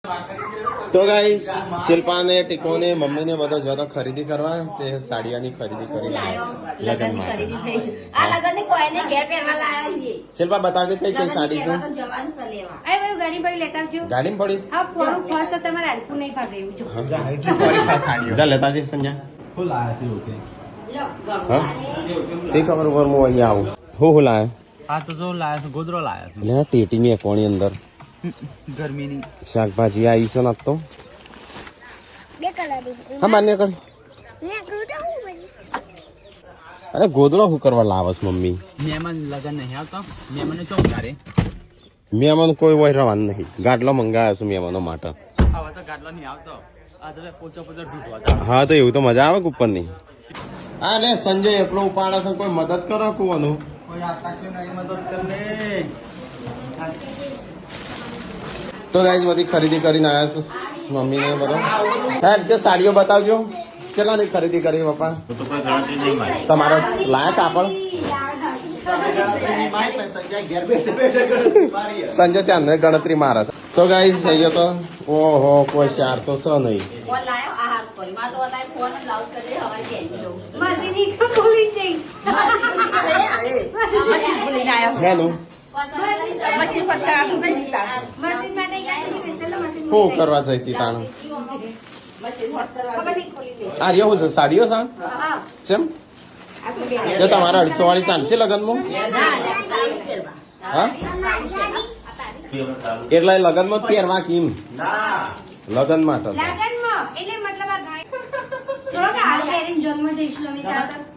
તો ગાઈસ શિલ્પા ને ટીકો ને મમ્મી ને બધો જતો ખરીદી કરવા તે સાડીયાની ખરીદી કરી લગન ખરીદી થઈ છે આ લગન ની કોઈને ઘેર પહેરવા લાયા છીએ શિલ્પા બતાવજો કઈ કઈ સાડી છે જવાન સ લેવા એ ભાઈ ગાડી પડી લેતા આવજો ગાડીમાં પડી આ પોરું ફાસ્ટ તમારે અડકું નહીં ભાગે એવું જો જા એટલી ફરી પાસ સાડીઓ જા લેતા જઈ સંજા ફૂલ આયા છે ઓકે હા સી ખબર ઉપર હું અહીંયા આવું હું લાય આ તો જો લાયા છે ગોદરો લાયા છે એટલે ટેટી મે કોણી અંદર ગરમીની શાકભાજી આવી છે ના તો બે કલર હા માન્ય કર ને ગુડો અરે ગોદડો શું કરવા લાવસ મમ્મી મહેમાન લગન નહીં આવતો મહેમાને ચોક તારે મહેમાન કોઈ હોય રવાનું નહીં ગાટલો મંગાવ્યો છું મહેમાનો માટે આવા તો ગાડલો નહીં આવતો આ તો પોચો ઢૂંઢવા હા તો એવું તો મજા આવે ઉપર ની હા લે સંજય એકલો ઉપાડે છે કોઈ મદદ કરો કુવાનું કોઈ આતા કે નહીં મદદ કરે તો ગાઈસ બધી ખરીદી કરીને આવ્યા છે મમ્મીને બધો હા જે સાડીઓ બતાવજો કેટલાની ખરીદી કરી પપ્પા તમારો લાયા કાપડ સંજય ચાંદ ગણતરી મારે છે તો ગાઈસ અહીંયા તો ઓહો કોઈ શાર તો છે નહીં ફોન લાયો આ હાથ પર માં તો બતાય ફોન લાઉડ કરી દે હવારે કેવી જવું મશીન ઈ ખોલી જઈ મશીન ભૂલી ના આવ્યો હેનું મશીન ફટકા આતું નહીં દીતા મશીન માટે ગાડી સ્પેશિયલ મશીન શું કરવા જઈતી તાણ મશીન હોટ કરવા ખબર નહીં ખોલી દે આ રહ્યો છે સાડીઓ સા હા કેમ આ તો બે જો તમારા 250 વાળી ચાલશે લગનમાં હા એટલે લગનમાં જ પહેરવા કેમ લગન માટે લગનમાં એટલે મતલબ આ થોડોક હાલ પહેરીને જન્મ જઈશું અમે ત્યાં